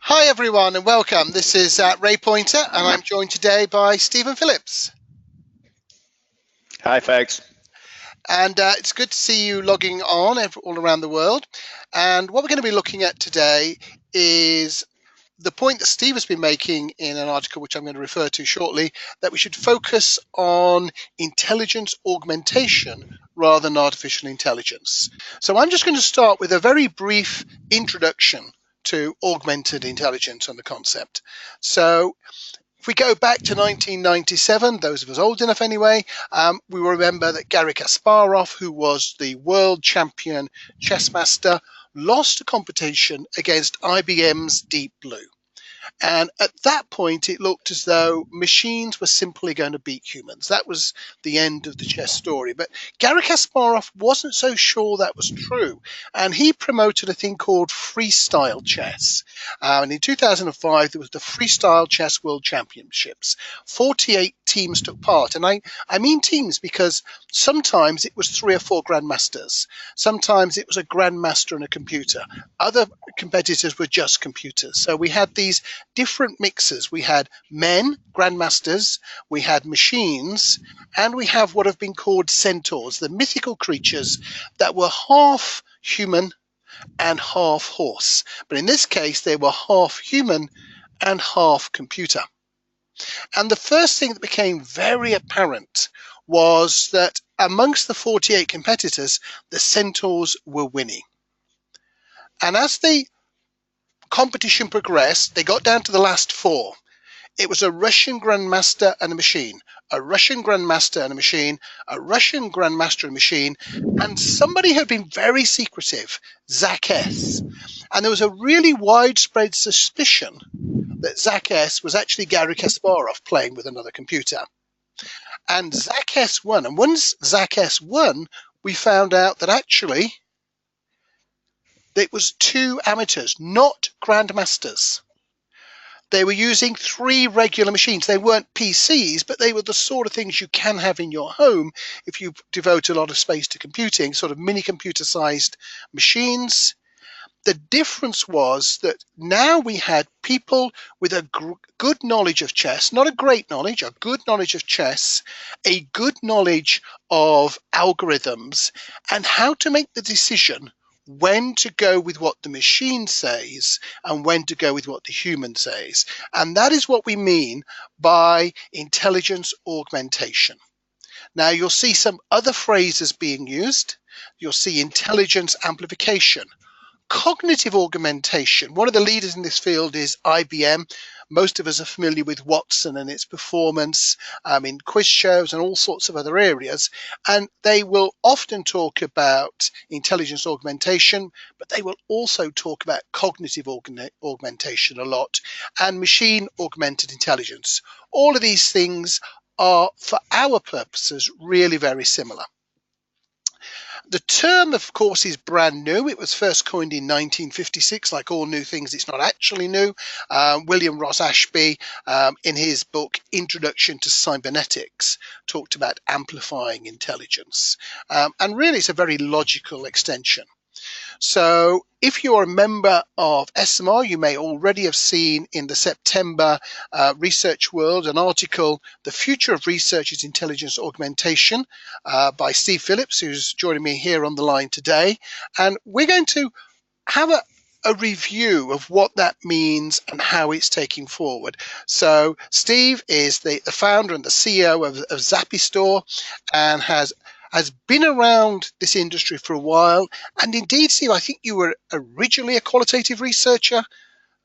Hi everyone and welcome. This is Ray Poynter and I'm joined today by Stephen Phillips. Hi folks. And it's good to see you logging on all around the world. And what we're going to be looking at today is the point that Steve has been making in an article which I'm going to refer to shortly, that we should focus on intelligence augmentation rather than artificial intelligence. So I'm just going to start with a very brief introduction to augmented intelligence and the concept. So if we go back to 1997, those of us old enough anyway, we will remember that Garry Kasparov, who was the world champion chess master, lost a competition against IBM's Deep Blue. And at that point, it looked as though machines were simply going to beat humans. That was the end of the chess story. But Garry Kasparov wasn't so sure that was true. And he promoted a thing called freestyle chess. And in 2005, there was the Freestyle Chess World Championships. 48 teams took part. And I mean teams because sometimes it was 3 or 4 grandmasters. Sometimes it was a grandmaster and a computer. Other competitors were just computers. So we had these different mixes. We had men, grandmasters, we had machines, and we have what have been called centaurs, the mythical creatures that were half human and half horse. But in this case, they were half human and half computer. And the first thing that became very apparent was that amongst the 48 competitors, the centaurs were winning. And as the competition progressed, they got down to the last 4. It was a Russian grandmaster and a machine, a Russian grandmaster and a machine, a Russian grandmaster and a machine, and somebody had been very secretive, Zach S. And there was a really widespread suspicion that Zach S was actually Garry Kasparov playing with another computer. And Zach S won. And once Zach S won, we found out that actually it was 2 amateurs, not grandmasters. They were using 3 regular machines. They weren't PCs, but they were the sort of things you can have in your home if you devote a lot of space to computing, sort of mini computer-sized machines. The difference was that now we had people with a good knowledge of chess, not a great knowledge, a good knowledge of chess, a good knowledge of algorithms, and how to make the decision when to go with what the machine says and when to go with what the human says. And that is what we mean by intelligence augmentation. Now you'll see some other phrases being used. You'll see intelligence amplification, cognitive augmentation. One of the leaders in this field is IBM. Most of us are familiar with Watson and its performance in quiz shows and all sorts of other areas. And they will often talk about intelligence augmentation, but they will also talk about cognitive augmentation a lot and machine augmented intelligence. All of these things are, for our purposes, really very similar. The term, of course, is brand new. It was first coined in 1956. Like all new things, it's not actually new. William Ross Ashby, in his book Introduction to Cybernetics, talked about amplifying intelligence. And really, it's a very logical extension. So if you're a member of SMR, you may already have seen in the September Research World an article, The Future of Research is Intelligence Augmentation, by Steve Phillips, who's joining me here on the line today. And we're going to have a review of what that means and how it's taking forward. So Steve is the founder and the CEO of ZappiStore and has been around this industry for a while. And indeed, Steve, I think you were originally a qualitative researcher,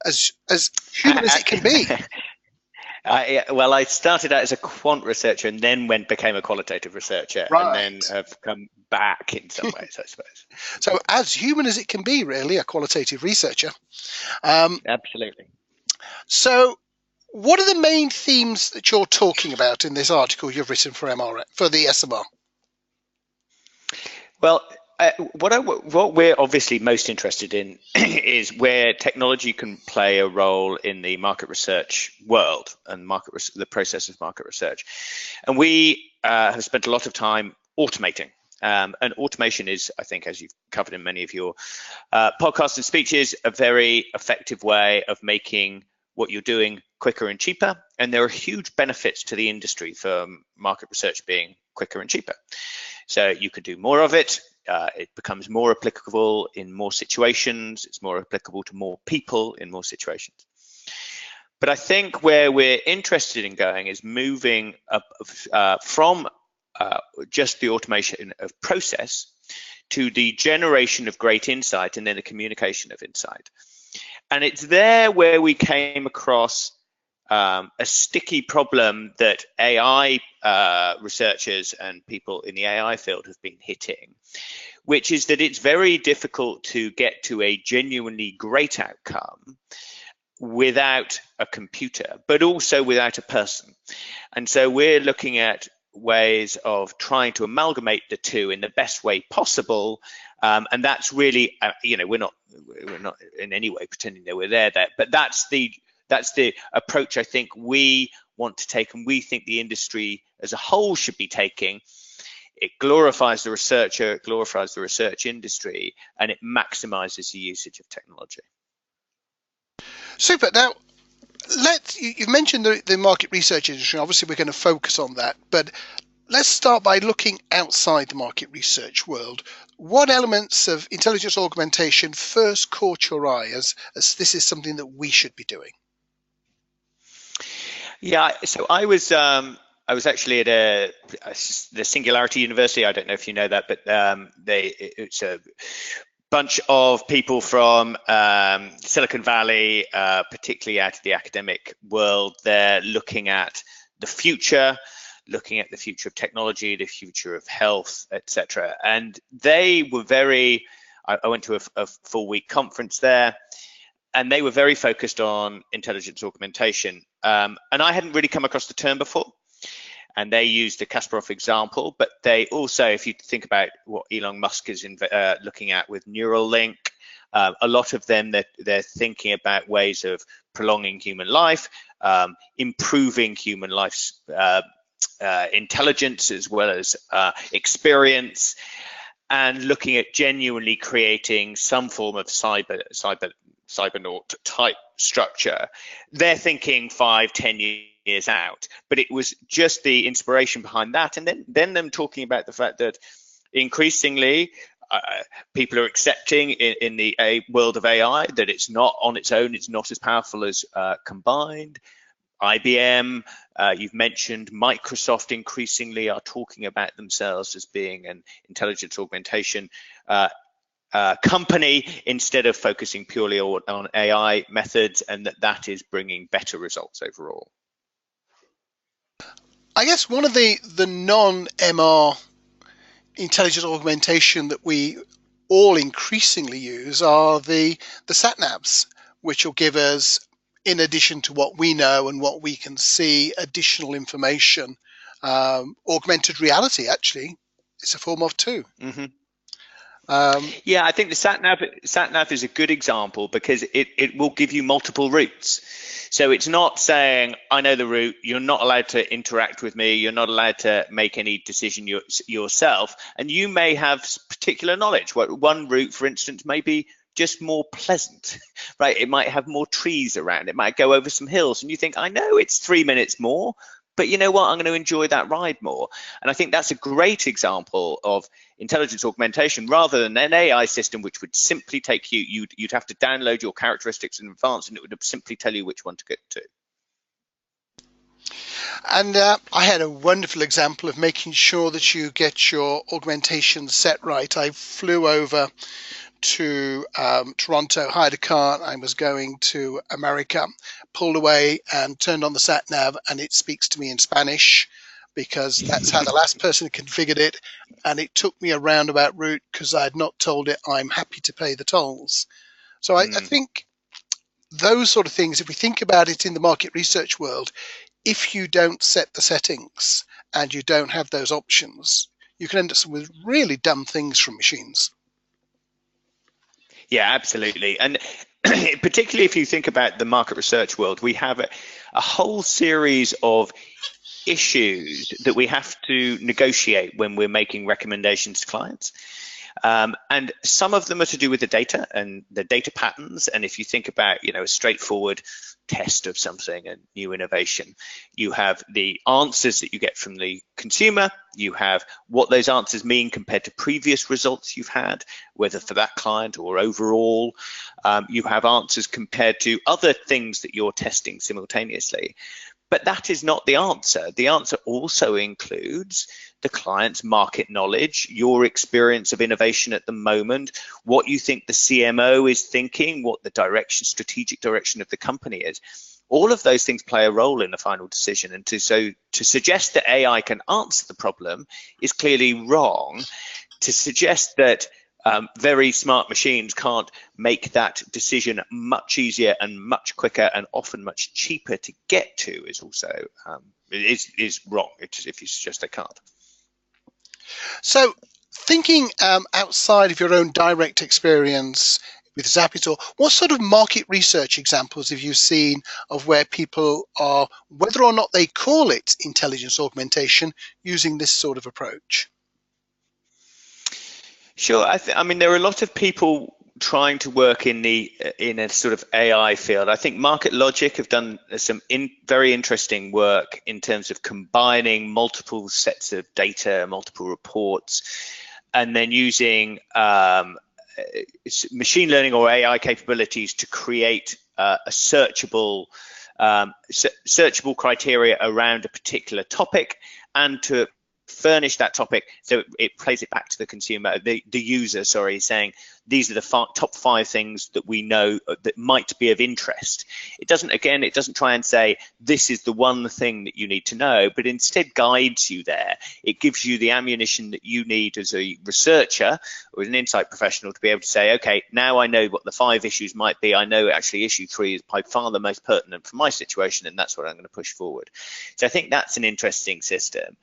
as human as it can be. Well, I started out as a quant researcher and then became a qualitative researcher, right, and then have come back in some ways, I suppose. So as human as it can be, really, a qualitative researcher. Absolutely. So what are the main themes that you're talking about in this article you've written for the SMR? Well, what we're obviously most interested in is where technology can play a role in the market research world and the process of market research. And we have spent a lot of time automating And automation is, I think, as you've covered in many of your podcasts and speeches, a very effective way of making what you're doing quicker and cheaper. And there are huge benefits to the industry for market research being quicker and cheaper. So you could do more of it. It becomes more applicable in more situations. It's more applicable to more people in more situations. But I think where we're interested in going is moving up from just the automation of process to the generation of great insight and then the communication of insight. And it's there where we came across a sticky problem that AI researchers and people in the AI field have been hitting, which is that it's very difficult to get to a genuinely great outcome without a computer, but also without a person. And so we're looking at ways of trying to amalgamate the two in the best way possible. And that's really, we're not in any way pretending that we're there, but that's the approach I think we want to take, and we think the industry as a whole should be taking. It glorifies the researcher, it glorifies the research industry, and it maximizes the usage of technology. Super. Now, you've mentioned the market research industry. Obviously, we're going to focus on that, but let's start by looking outside the market research world. What elements of intelligence augmentation first caught your eye as this is something that we should be doing? Yeah, so I was actually at the Singularity University. I don't know if you know that, but it's a bunch of people from Silicon Valley, particularly out of the academic world. They're looking at the future, looking at the future of technology, the future of health, etc. And they were I went to a full-week conference there, and they were very focused on intelligence augmentation. And I hadn't really come across the term before. And they used the Kasparov example, but they also, if you think about what Elon Musk is looking at with Neuralink, a lot of them, they're thinking about ways of prolonging human life, improving human life's intelligence as well as experience, and looking at genuinely creating some form of cybernaut type structure. They're thinking 5-10 years out, but it was just the inspiration behind that, and then them talking about the fact that increasingly people are accepting in the world of AI that it's not on its own, it's not as powerful as combined. IBM, you've mentioned Microsoft increasingly are talking about themselves as being an intelligence augmentation company instead of focusing purely on AI methods, and that is bringing better results overall. I guess one of the non-MR intelligence augmentation that we all increasingly use are the sat-navs, which will give us, in addition to what we know and what we can see, additional information. Augmented reality, actually, it's a form of too. Mm-hmm. Yeah, I think the sat-nav is a good example because it will give you multiple routes. So it's not saying, I know the route, you're not allowed to interact with me, you're not allowed to make any decision yourself, and you may have particular knowledge. One route, for instance, may be just more pleasant, right? It might have more trees around, it might go over some hills, and you think, I know it's 3 minutes more, but you know what, I'm going to enjoy that ride more. And I think that's a great example of intelligence augmentation rather than an AI system which would simply take you'd have to download your characteristics in advance and it would simply tell you which one to get to. And I had a wonderful example of making sure that you get your augmentation set right. I flew over to Toronto, hired a car, I was going to America, pulled away and turned on the sat nav, and it speaks to me in Spanish because that's how the last person configured it, and it took me a roundabout route because I had not told it I'm happy to pay the tolls. So I think those sort of things, if we think about it in the market research world, if you don't set the settings and you don't have those options, you can end up with really dumb things from machines. Yeah, absolutely. And particularly if you think about the market research world, we have a whole series of issues that we have to negotiate when we're making recommendations to clients. And some of them are to do with the data and the data patterns. And if you think about, a straightforward test of something, a new innovation, you have the answers that you get from the consumer, you have what those answers mean compared to previous results you've had, whether for that client or overall. You have answers compared to other things that you're testing simultaneously. But that is not the answer. The answer also includes the client's market knowledge, your experience of innovation at the moment, what you think the CMO is thinking, what the strategic direction of the company is. All of those things play a role in the final decision. And to suggest that AI can answer the problem is clearly wrong. To suggest that very smart machines can't make that decision much easier and much quicker and often much cheaper to get to is also is wrong. If you suggest they can't. So thinking outside of your own direct experience with ZappiStore, what sort of market research examples have you seen of where people are, whether or not they call it intelligence augmentation, using this sort of approach? Sure. I mean, there are a lot of people trying to work in a sort of AI field. I think Market Logic have done some very interesting work in terms of combining multiple sets of data, multiple reports, and then using machine learning or AI capabilities to create a searchable criteria around a particular topic, and to furnish that topic so it plays it back to the consumer, the user, sorry, saying these are the top 5 things that we know that might be of interest. It doesn't try and say this is the one thing that you need to know, but instead guides you there. It gives you the ammunition that you need as a researcher or as an insight professional to be able to say, okay, now I know what the 5 issues might be. I know actually issue 3 is by far the most pertinent for my situation, and that's what I'm going to push forward. So I think that's an interesting system.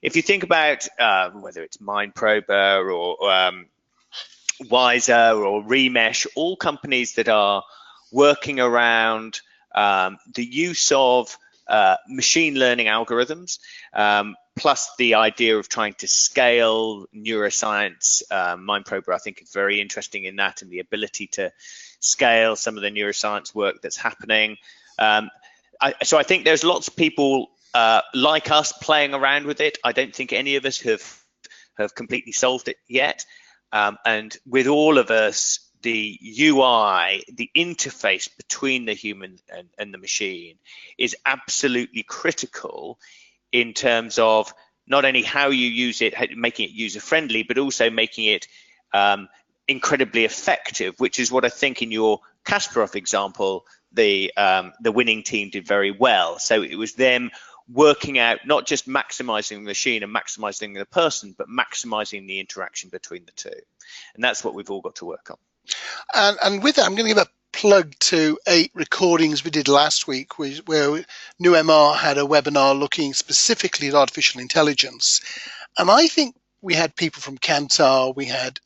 If you think about whether it's MindProber or Wiser or Remesh, all companies that are working around the use of machine learning algorithms, plus the idea of trying to scale neuroscience. MindProber, I think, is very interesting in that, and the ability to scale some of the neuroscience work that's happening. So I think there's lots of people like us playing around with it. I don't think any of us have completely solved it yet. And with all of us, the UI, the interface between the human and the machine is absolutely critical in terms of not only how you use it, making it user-friendly, but also making it incredibly effective, which is what I think in your Kasparov example, the winning team did very well. So it was them working out not just maximizing the machine and maximizing the person, but maximizing the interaction between the two. And that's what we've all got to work on. And with that, I'm going to give a plug to 8 recordings we did last week, where NewMR had a webinar looking specifically at artificial intelligence. And I think we had people from Kantar, we had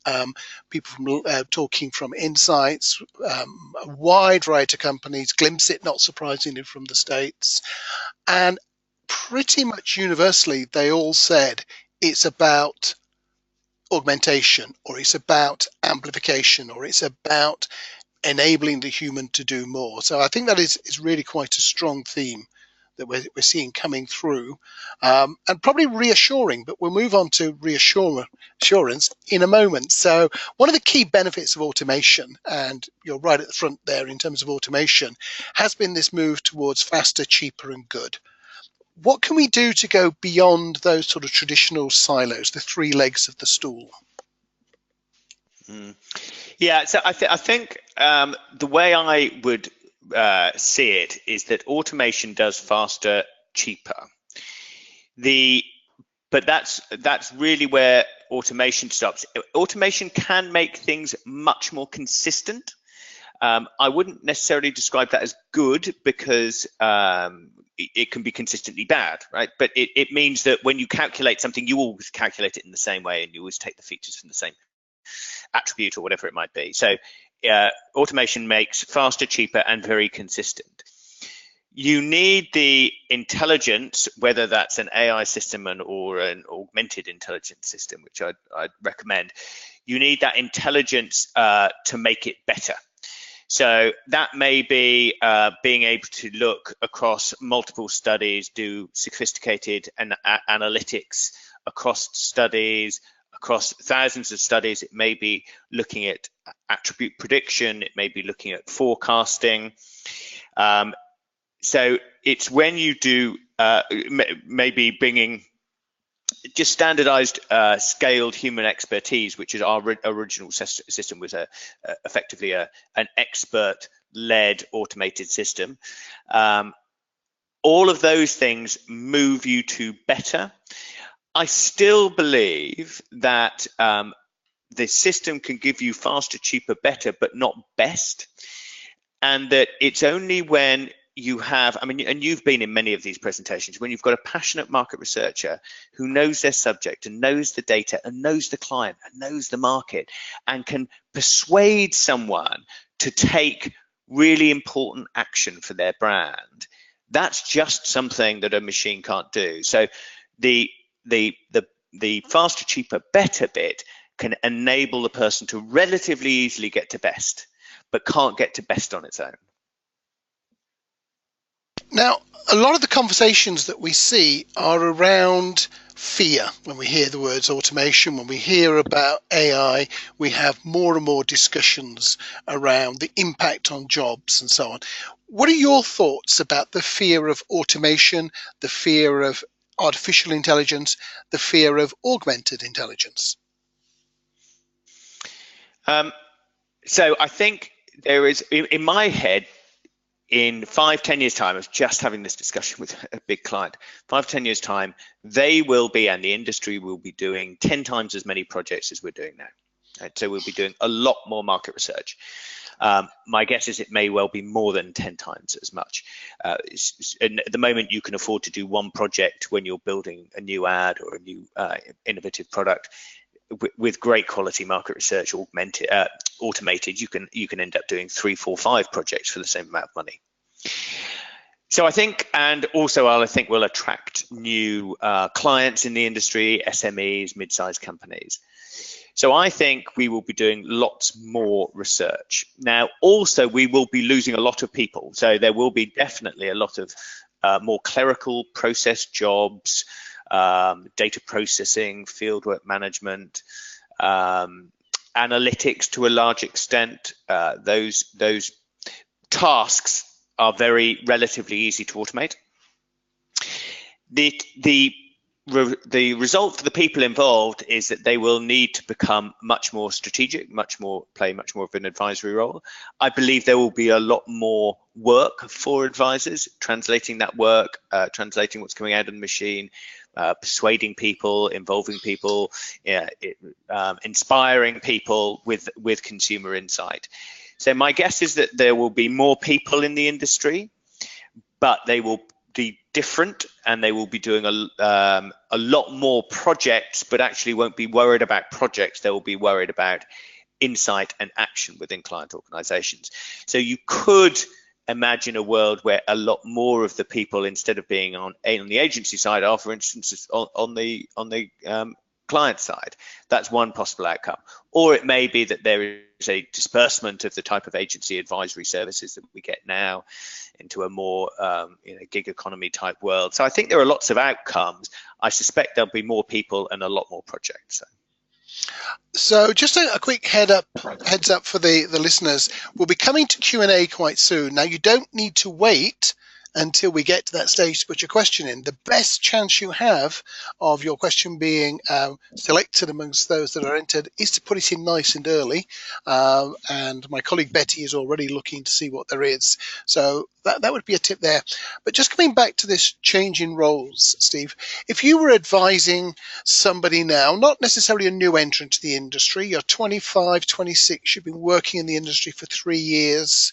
people from talking from Insights, a wide variety of companies, Glimpse It, not surprisingly, from the States. And pretty much universally, they all said it's about augmentation, or it's about amplification, or it's about enabling the human to do more. So I think that is really quite a strong theme that we're seeing coming through, and probably reassuring, but we'll move on to reassurance in a moment. So one of the key benefits of automation, and you're right at the front there in terms of automation, has been this move towards faster, cheaper, and good. What can we do to go beyond those sort of traditional silos, the 3 legs of the stool? Yeah, so I think the way I would see it is that automation does faster, cheaper. But that's really where automation stops. Automation can make things much more consistent. I wouldn't necessarily describe that as good, because it can be consistently bad, right? But it means that when you calculate something, you always calculate it in the same way, and you always take the features from the same attribute or whatever it might be. So automation makes faster, cheaper, and very consistent. you need the intelligence, whether that's an AI system or an augmented intelligence system, which I'd recommend. You need that intelligence to make it better. So that may be being able to look across multiple studies, do sophisticated analytics across studies, across thousands of studies. It may be looking at attribute prediction. It may be looking at forecasting. So it's when you do maybe bringing just standardized scaled human expertise, which is our original system, was effectively an expert-led automated system. All of those things move you to better. I still believe that the system can give you faster, cheaper, better, but not best. And that it's only when you have, I mean, and you've been in many of these presentations, when you've got a passionate market researcher who knows their subject and knows the data and knows the client and knows the market and can persuade someone to take really important action for their brand. That's just something that a machine can't do. So the faster, cheaper, better bit can enable the person to relatively easily get to best, but can't get to best on its own. Now, a lot of the conversations that we see are around fear. When we hear the words automation, when we hear about AI, we have more and more discussions around the impact on jobs and so on. What are your thoughts about the fear of automation, the fear of artificial intelligence, the fear of augmented intelligence? So I think there is, in my head, in 5-10 years time, I was just having this discussion with a big client, 5-10 years time, they will be, and the industry will be doing 10 times as many projects as we're doing now. Right? So we'll be doing a lot more market research. My guess is it may well be more than 10 times as much. And at the moment, you can afford to do one project when you're building a new ad or a new innovative product. With great quality market research automated, you can end up doing 3, 4, 5 projects for the same amount of money. So I think, and also I think we'll attract new clients in the industry, SMEs, mid-sized companies. So I think we will be doing lots more research. Now, also we will be losing a lot of people. So there will be definitely a lot of more clerical process jobs, data processing, fieldwork management, analytics to a large extent. Those tasks are very relatively easy to automate. The result for the people involved is that they will need to become much more strategic, play much more of an advisory role. I believe there will be a lot more work for advisors, translating that work, translating what's coming out of the machine, persuading people, involving people, inspiring people with consumer insight. So my guess is that there will be more people in the industry, but they will be different, and they will be doing a lot more projects, but actually won't be worried about projects. They will be worried about insight and action within client organizations. So you could imagine a world where a lot more of the people, instead of being on the agency side, are, for instance, on the client side. That's one possible outcome. Or it may be that there is a disbursement of the type of agency advisory services that we get now into a more gig economy type world. So I think there are lots of outcomes. I suspect there'll be more people and a lot more projects. So just a quick heads up for the listeners. We'll be coming to Q&A quite soon. Now, you don't need to wait until we get to that stage to put your question in. The best chance you have of your question being selected amongst those that are entered is to put it in nice and early. And my colleague Betty is already looking to see what there is. So that would be a tip there. But just coming back to this change in roles, Steve, if you were advising somebody now, not necessarily a new entrant to the industry, you're 25, 26, you've been working in the industry for 3 years,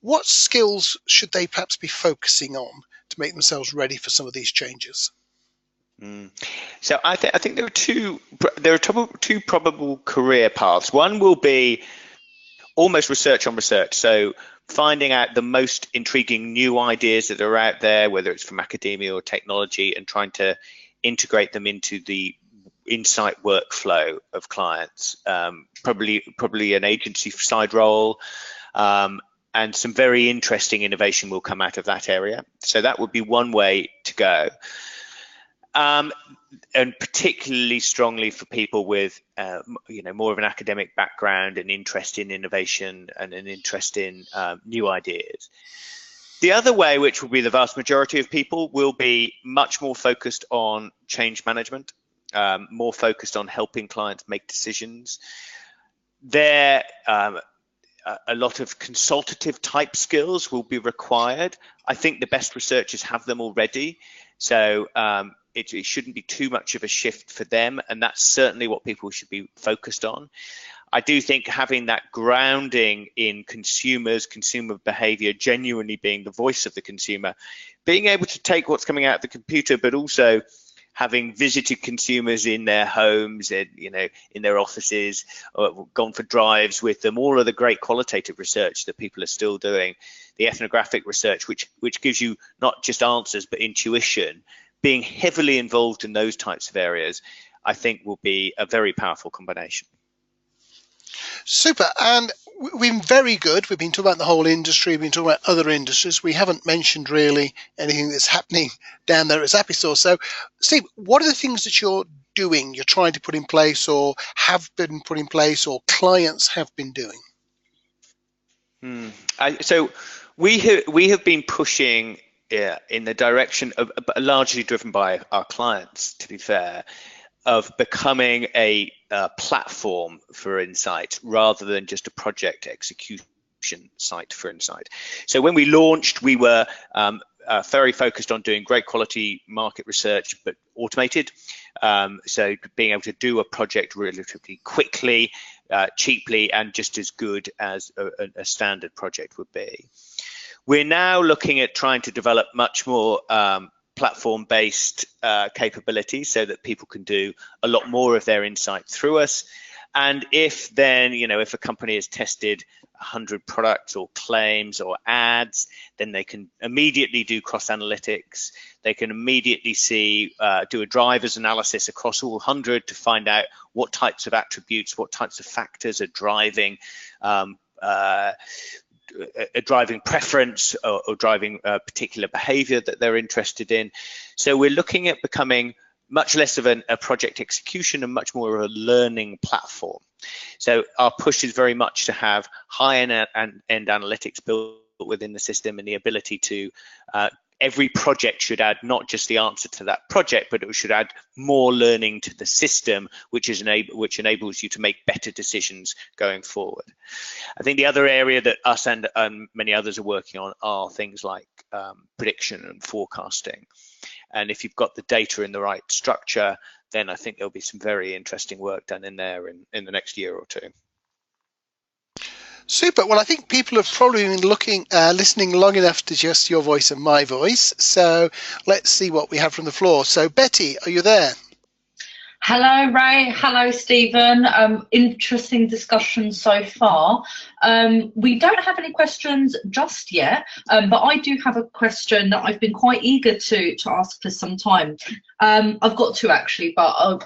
what skills should they perhaps be focusing on to make themselves ready for some of these changes? So I think there are two probable career paths. One will be almost research on research. So finding out the most intriguing new ideas that are out there, whether it's from academia or technology, and trying to integrate them into the insight workflow of clients. Probably an agency side role, and some very interesting innovation will come out of that area. So that would be one way to go. And particularly strongly for people with, more of an academic background, an interest in innovation and an interest in new ideas. The other way, which will be the vast majority of people, will be much more focused on change management, more focused on helping clients make decisions. There, a lot of consultative type skills will be required. I think the best researchers have them already. So it shouldn't be too much of a shift for them, and that's certainly what people should be focused on. I do think having that grounding in consumers, consumer behavior, genuinely being the voice of the consumer, being able to take what's coming out of the computer, but also having visited consumers in their homes, in their offices, or gone for drives with them, all of the great qualitative research that people are still doing, the ethnographic research, which gives you not just answers, but intuition. Being heavily involved in those types of areas, I think, will be a very powerful combination. Super. And we've been very good. We've been talking about the whole industry. We've been talking about other industries. We haven't mentioned really anything that's happening down there at ZappiStore. So, Steve, what are the things that you're doing, you're trying to put in place, or have been put in place, or clients have been doing? So we have been pushing in the direction of, largely driven by our clients, to be fair, of becoming a platform for insight rather than just a project execution site for insight. So when we launched, we were very focused on doing great quality market research, but automated. So being able to do a project relatively quickly, cheaply, and just as good as a standard project would be. We're now looking at trying to develop much more platform-based capabilities so that people can do a lot more of their insight through us. And if then, if a company has tested 100 products or claims or ads, then they can immediately do cross analytics. They can immediately do a drivers analysis across all 100 to find out what types of attributes, what types of factors are driving a driving preference or driving a particular behavior that they're interested in. So we're looking at becoming much less of a project execution and much more of a learning platform. So our push is very much to have high-end analytics built within the system, and the ability to every project should add not just the answer to that project, but it should add more learning to the system, which enables you to make better decisions going forward. I think the other area that us and many others are working on are things like prediction and forecasting. And if you've got the data in the right structure, then I think there'll be some very interesting work done in there in the next year or two. Super. Well, I think people have probably been listening long enough to just your voice and my voice. So let's see what we have from the floor. So Betty, are you there? Hello, Ray. Hello, Stephen. Interesting discussion so far. We don't have any questions just yet, but I do have a question that I've been quite eager to ask for some time. I've got two actually, but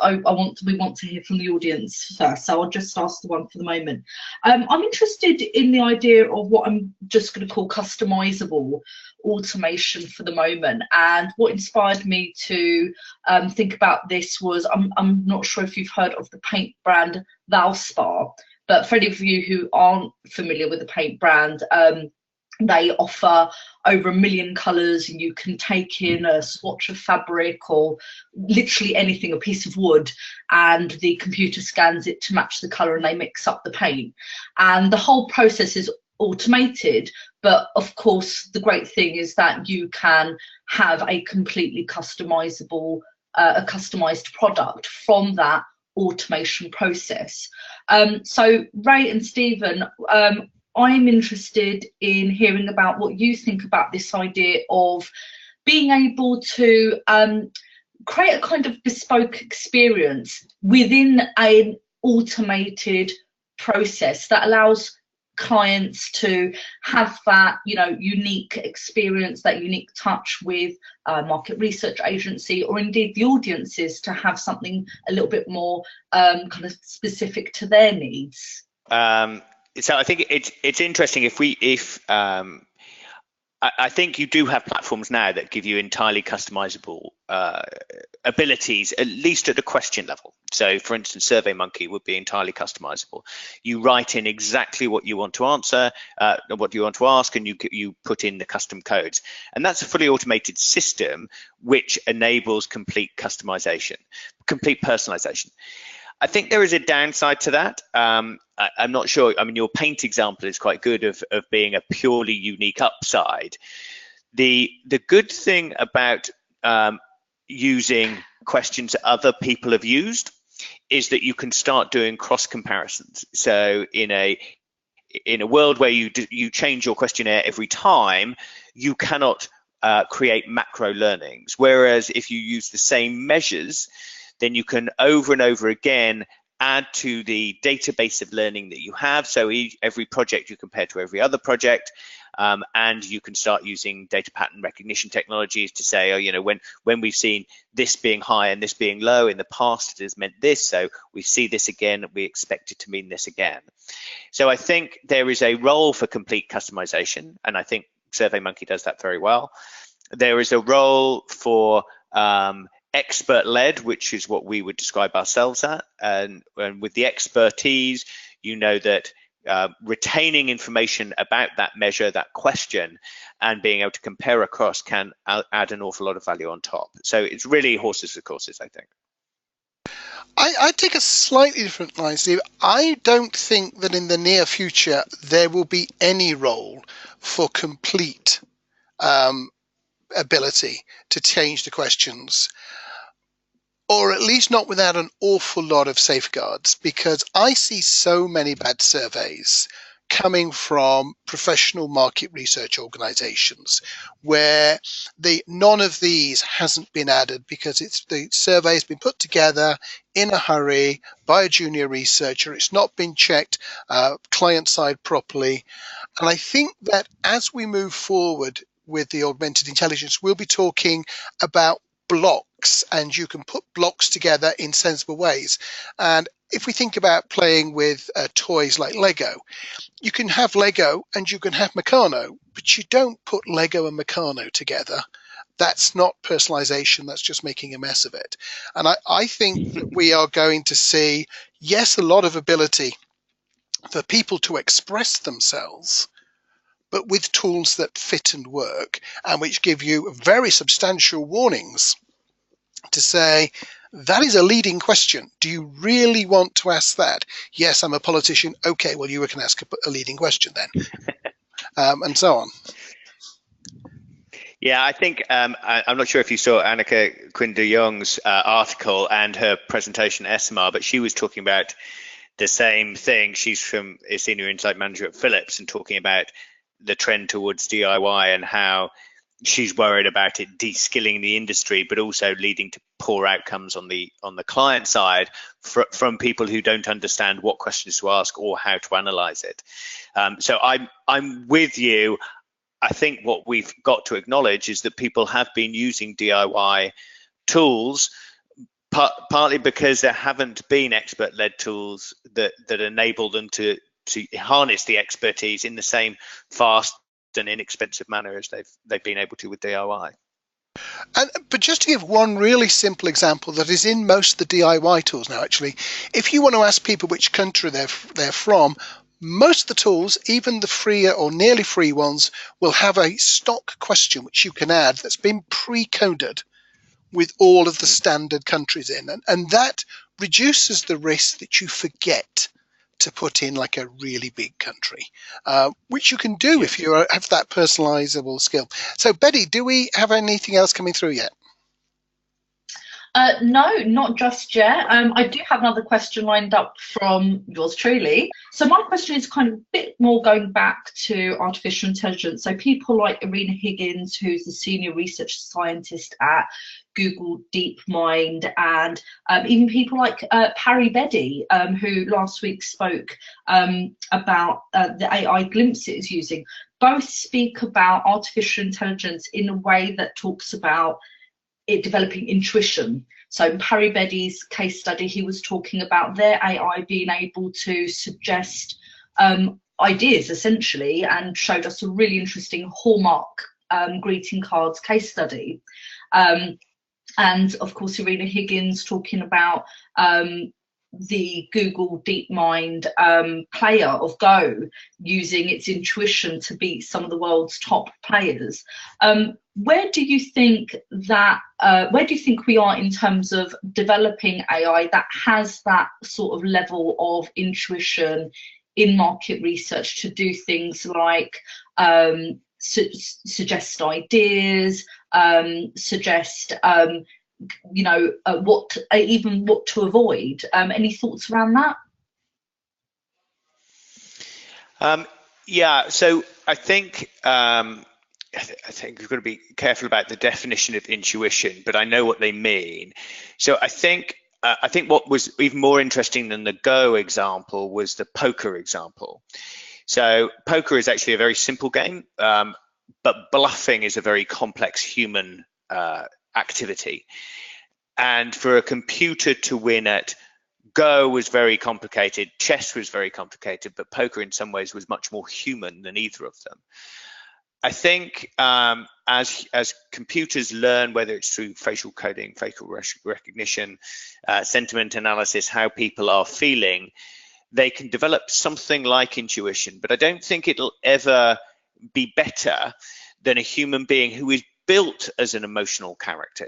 we want to hear from the audience first, so I'll just ask the one for the moment. I'm interested in the idea of what I'm just going to call customizable automation for the moment, and what inspired me to think about this was I'm not sure if you've heard of the paint brand Valspar, but for any of you who aren't familiar with the paint brand, they offer over 1 million colours, and you can take in a swatch of fabric or literally anything, a piece of wood, and the computer scans it to match the colour and they mix up the paint. And the whole process is automated, but of course the great thing is that you can have a completely customizable a customized product from that automation process. So Ray and Stephen, I'm interested in hearing about what you think about this idea of being able to create a kind of bespoke experience within an automated process that allows clients to have that, you know, unique experience, that unique touch with a market research agency, or indeed the audiences to have something a little bit more kind of specific to their needs? So I think it's interesting I think you do have platforms now that give you entirely customizable abilities, at least at the question level. So for instance, SurveyMonkey would be entirely customizable. You write in exactly what you want to answer, what you want to ask, and you put in the custom codes. And that's a fully automated system which enables complete customization, complete personalization. I think there is a downside to that. I'm not sure. I mean, your paint example is quite good of being a purely unique upside. The good thing about using questions that other people have used is that you can start doing cross comparisons. So in a world where you change your questionnaire every time, you cannot create macro learnings. Whereas if you use the same measures, then you can over and over again add to the database of learning that you have. So every project you compare to every other project, and you can start using data pattern recognition technologies to say, oh, you know, when we've seen this being high and this being low in the past, it has meant this. So we see this again, we expect it to mean this again. So I think there is a role for complete customization, and I think SurveyMonkey does that very well. There is a role for expert-led, which is what we would describe ourselves at, and with the expertise, you know that retaining information about that measure, that question, and being able to compare across can add an awful lot of value on top. So it's really horses for courses, I think. I take a slightly different line, Steve. I don't think that in the near future there will be any role for complete ability to change the questions, or at least not without an awful lot of safeguards, because I see so many bad surveys coming from professional market research organizations where none of these hasn't been added because the survey has been put together in a hurry by a junior researcher. It's not been checked client side properly. And I think that as we move forward with the augmented intelligence, we'll be talking about blocks, and you can put blocks together in sensible ways. And if we think about playing with toys like Lego, you can have Lego and you can have Meccano, but you don't put Lego and Meccano together. That's not personalization, that's just making a mess of it. And I think that we are going to see, yes, a lot of ability for people to express themselves, but with tools that fit and work, and which give you very substantial warnings to say, that is a leading question. Do you really want to ask that? Yes, I'm a politician. Okay, well, you can ask a leading question then. And so on. Yeah, I think, I'm not sure if you saw Annika Quinn de Jong's article and her presentation at SMR, but she was talking about the same thing. She's a senior insight manager at Phillips and talking about the trend towards DIY and how she's worried about it de-skilling the industry, but also leading to poor outcomes on the client side from people who don't understand what questions to ask or how to analyze it. So I'm with you. I think what we've got to acknowledge is that people have been using DIY tools partly because there haven't been expert-led tools that enable them to harness the expertise in the same fast and inexpensive manner as they've been able to with DIY. But just to give one really simple example that is in most of the DIY tools now, actually, if you want to ask people which country they're from, most of the tools, even the free or nearly free ones, will have a stock question which you can add that's been pre-coded with all of the standard countries in. And that reduces the risk that you forget to put in like a really big country, which you can do if you have that personalizable skill. So Betty, do we have anything else coming through yet? No, not just yet. I do have another question lined up from yours truly. So my question is kind of a bit more going back to artificial intelligence. So people like Irina Higgins, who's the senior research scientist at Google DeepMind, and even people like Parry Bedi, who last week spoke about the AI glimpses using, both speak about artificial intelligence in a way that talks about it developing intuition. So in Parry Bedi's case study, he was talking about their AI being able to suggest ideas essentially, and showed us a really interesting Hallmark greeting cards case study. And of course, Irina Higgins talking about the Google DeepMind player of Go using its intuition to beat some of the world's top players. Where do you think that? Where do you think we are in terms of developing AI that has that sort of level of intuition in market research to do things like suggest ideas, suggest what to avoid? Any thoughts around that? Yeah, so I think we've got to be careful about the definition of intuition, but I know what they mean. So I think what was even more interesting than the Go example was the poker example. So poker is actually a very simple game, but bluffing is a very complex human activity. And for a computer to win at Go was very complicated, chess was very complicated, but poker in some ways was much more human than either of them. I think as computers learn, whether it's through facial coding, facial recognition, sentiment analysis, how people are feeling, they can develop something like intuition, but I don't think it'll ever be better than a human being who is built as an emotional character.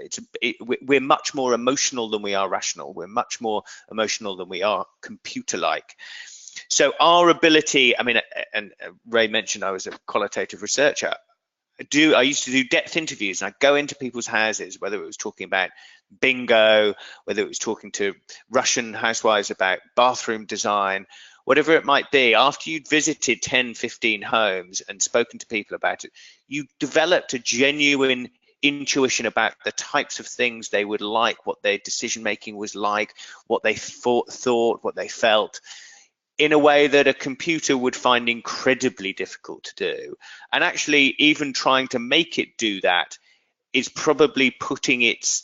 We're much more emotional than we are rational. We're much more emotional than we are computer-like. So our ability, I mean, and Ray mentioned I was a qualitative researcher. I used to do depth interviews, and I'd go into people's houses, whether it was talking about bingo, whether it was talking to Russian housewives about bathroom design, whatever it might be. After you'd visited 10, 15 homes and spoken to people about it, you developed a genuine intuition about the types of things they would like, what their decision making was like, what they thought, what they felt, in a way that a computer would find incredibly difficult to do. And actually, even trying to make it do that is probably putting its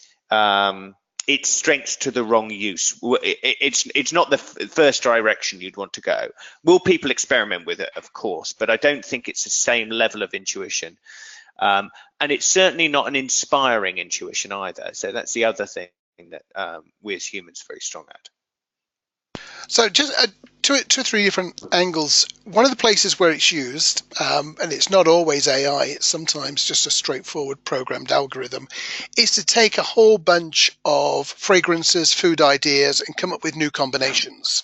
strengths to the wrong use. It's not the first direction you'd want to go. Will people experiment with it? Of course, but I don't think it's the same level of intuition. And it's certainly not an inspiring intuition either. So that's the other thing that we as humans are very strong at. So just two or three different angles. One of the places where it's used, and it's not always AI, it's sometimes just a straightforward programmed algorithm, is to take a whole bunch of fragrances, food ideas, and come up with new combinations,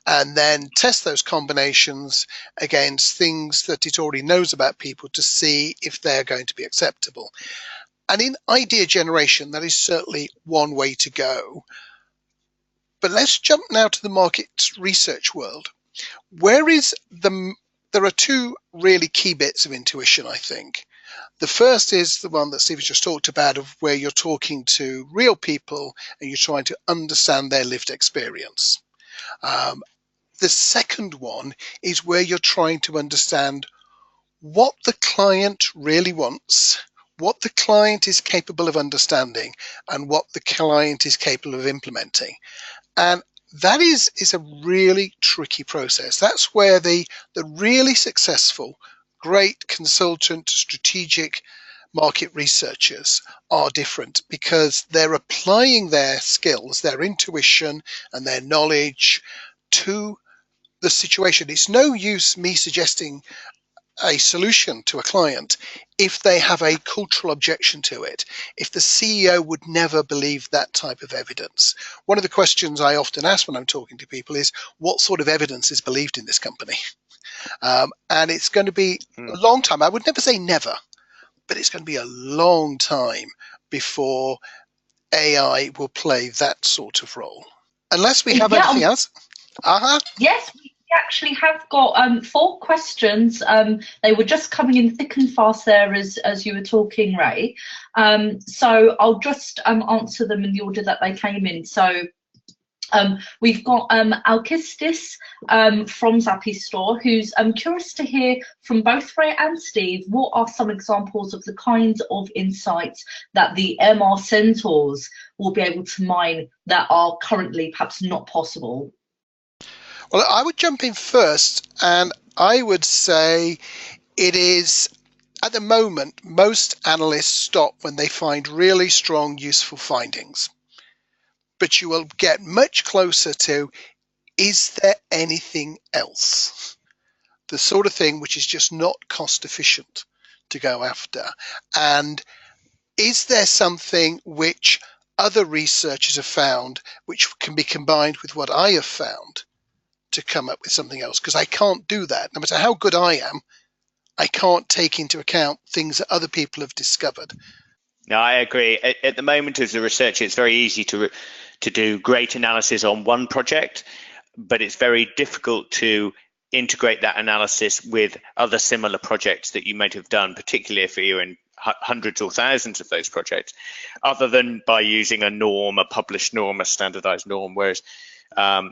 and then test those combinations against things that it already knows about people to see if they're going to be acceptable. And in idea generation, that is certainly one way to go. But let's jump now to the market research world. There are two really key bits of intuition, I think. The first is the one that Steve has just talked about, of where you're talking to real people and you're trying to understand their lived experience. The second one is where you're trying to understand what the client really wants, what the client is capable of understanding, and what the client is capable of implementing. And that is a really tricky process. That's where the really successful, great consultant, strategic market researchers are different, because they're applying their skills, their intuition and their knowledge to the situation. It's no use me suggesting a solution to a client if they have a cultural objection to it, if the CEO would never believe that type of evidence. One of the questions I often ask when I'm talking to people is, what sort of evidence is believed in this company? And it's going to be a long time. I would never say never, but it's going to be a long time before AI will play that sort of role. Unless we have anything else. Yes, we actually have got 4 questions. They were just coming in thick and fast there as you were talking, Ray. So I'll just answer them in the order that they came in. So we've got Alkistis from ZappiStore, who's curious to hear from both Ray and Steve, what are some examples of the kinds of insights that the MR centaurs will be able to mine that are currently perhaps not possible? Well, I would jump in first, and I would say it is, at the moment, most analysts stop when they find really strong, useful findings. But you will get much closer to, is there anything else? The sort of thing which is just not cost efficient to go after. And is there something which other researchers have found which can be combined with what I have found to come up with something else? Because I can't do that. No matter how good I am, I can't take into account things that other people have discovered. No, I agree. At the moment, as a researcher, it's very easy to do great analysis on one project, but it's very difficult to integrate that analysis with other similar projects that you might have done, particularly if you're in hundreds or thousands of those projects, other than by using a norm, a published norm, a standardized norm, whereas a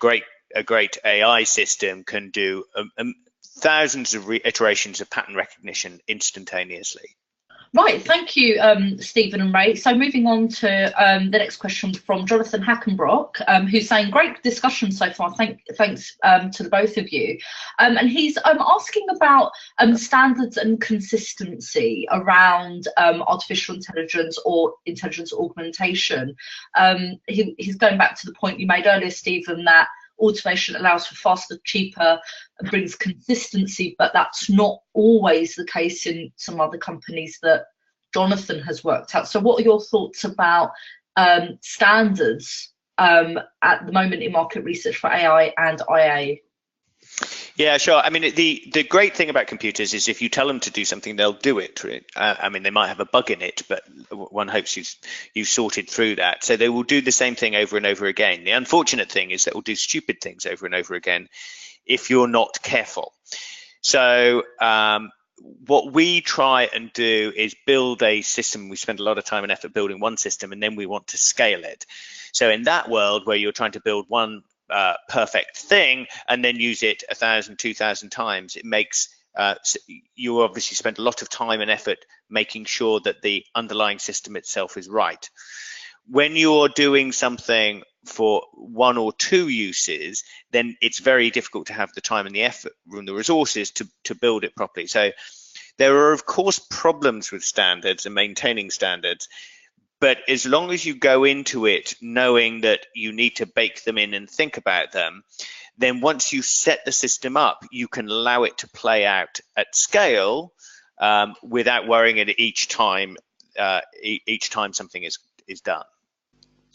great AI system can do thousands of iterations of pattern recognition instantaneously. Right, thank you, Stephen and Ray. So moving on to the next question from Jonathan Hackenbrock, who's saying, great discussion so far. Thanks to the both of you. And he's asking about standards and consistency around artificial intelligence or intelligence augmentation. He's going back to the point you made earlier, Stephen, that automation allows for faster, cheaper, and brings consistency, but that's not always the case in some other companies that Jonathan has worked out. So what are your thoughts about standards at the moment in market research for AI and IA? Yeah, sure. I mean, the great thing about computers is if you tell them to do something, they'll do it. I mean, they might have a bug in it, but one hopes you've sorted through that. So they will do the same thing over and over again. The unfortunate thing is that will do stupid things over and over again if you're not careful. So what we try and do is build a system. We spend a lot of time and effort building one system, and then we want to scale it. So in that world where you're trying to build one perfect thing and then use it 1,000, 2,000 times, it makes you obviously spend a lot of time and effort making sure that the underlying system itself is right. When you're doing something for 1 or 2 uses, then it's very difficult to have the time and the effort and the resources to build it properly. So there are of course problems with standards and maintaining standards, but as long as you go into it knowing that you need to bake them in and think about them, then once you set the system up, you can allow it to play out at scale without worrying at each time something is done.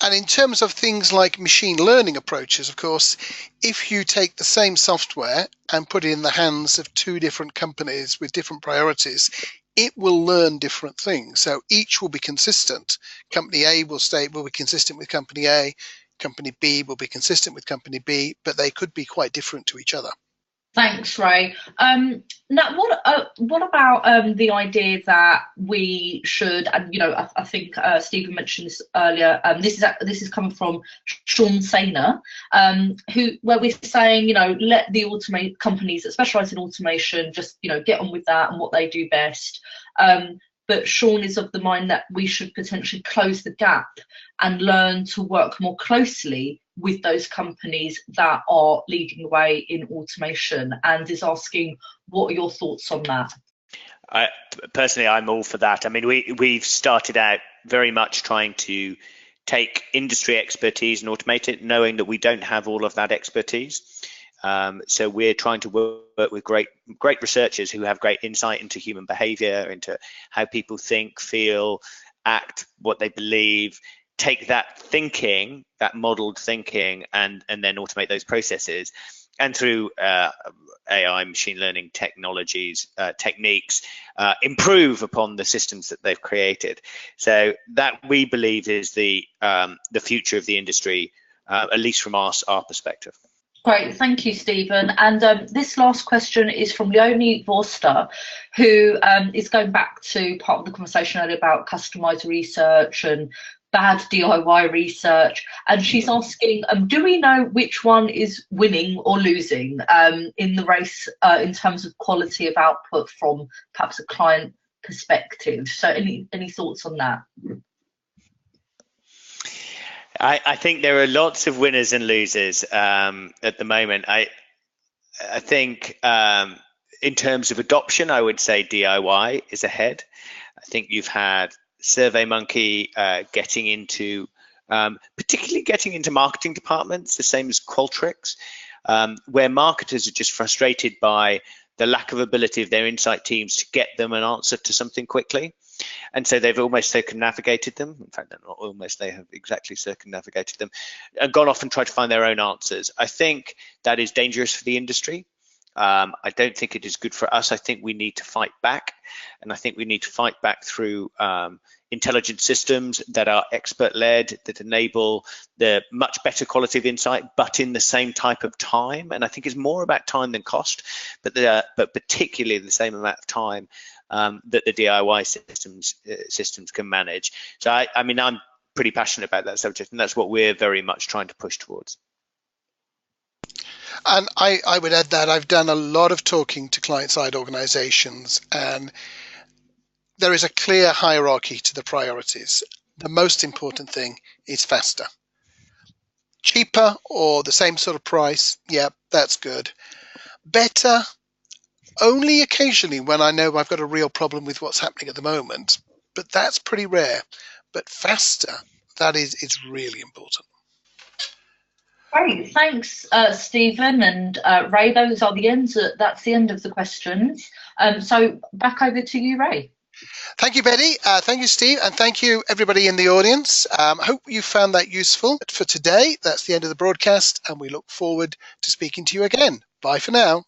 And in terms of things like machine learning approaches, of course, if you take the same software and put it in the hands of 2 different companies with different priorities, it will learn different things. So each will be consistent. Company A will be consistent with company A, company B will be consistent with company B, but they could be quite different to each other. Thanks, Ray. Now, what about the idea that we should, and I think Stephen mentioned this earlier. This is coming from Sean Sainer, where we're saying, let the companies that specialise in automation just get on with that and what they do best. But Sean is of the mind that we should potentially close the gap and learn to work more closely with those companies that are leading the way in automation, and is asking, what are your thoughts on that? Personally, I'm all for that. I mean, we've started out very much trying to take industry expertise and automate it, knowing that we don't have all of that expertise. So we're trying to work with great researchers who have great insight into human behavior, into how people think, feel, act, what they believe, take that thinking, that modeled thinking, and then automate those processes. and through AI, machine learning technologies, techniques, improve upon the systems that they've created. So that, we believe, is the future of the industry, at least from our perspective. Great, thank you, Stephen. And this last question is from Leonie Vorster, who is going back to part of the conversation earlier about customised research and bad DIY research. And she's asking, do we know which one is winning or losing in the race in terms of quality of output from perhaps a client perspective? So any thoughts on that? I think there are lots of winners and losers at the moment. I think in terms of adoption, I would say DIY is ahead. I think you've had SurveyMonkey particularly getting into marketing departments, the same as Qualtrics, where marketers are just frustrated by the lack of ability of their insight teams to get them an answer to something quickly. And so they've almost circumnavigated them. In fact, not almost, they have exactly circumnavigated them and gone off and tried to find their own answers. I think that is dangerous for the industry. I don't think it is good for us. I think we need to fight back. And I think we need to fight back through intelligent systems that are expert-led, that enable the much better quality of insight, but in the same type of time. And I think it's more about time than cost, but particularly the same amount of time that the DIY systems can manage. So I mean, I'm pretty passionate about that subject, and that's what we're very much trying to push towards. And I would add that I've done a lot of talking to client-side organizations, and there is a clear hierarchy to the priorities. The most important thing is faster. Cheaper or the same sort of price, yeah, that's good. Better, only occasionally when I know I've got a real problem with what's happening at the moment, but that's pretty rare. But faster, that is really important. Great, thanks, Stephen and Ray. Those are the ends. That's the end of the questions. So back over to you, Ray. Thank you, Betty. Thank you, Steve. And thank you, everybody in the audience. I hope you found that useful. For today, that's the end of the broadcast, and we look forward to speaking to you again. Bye for now.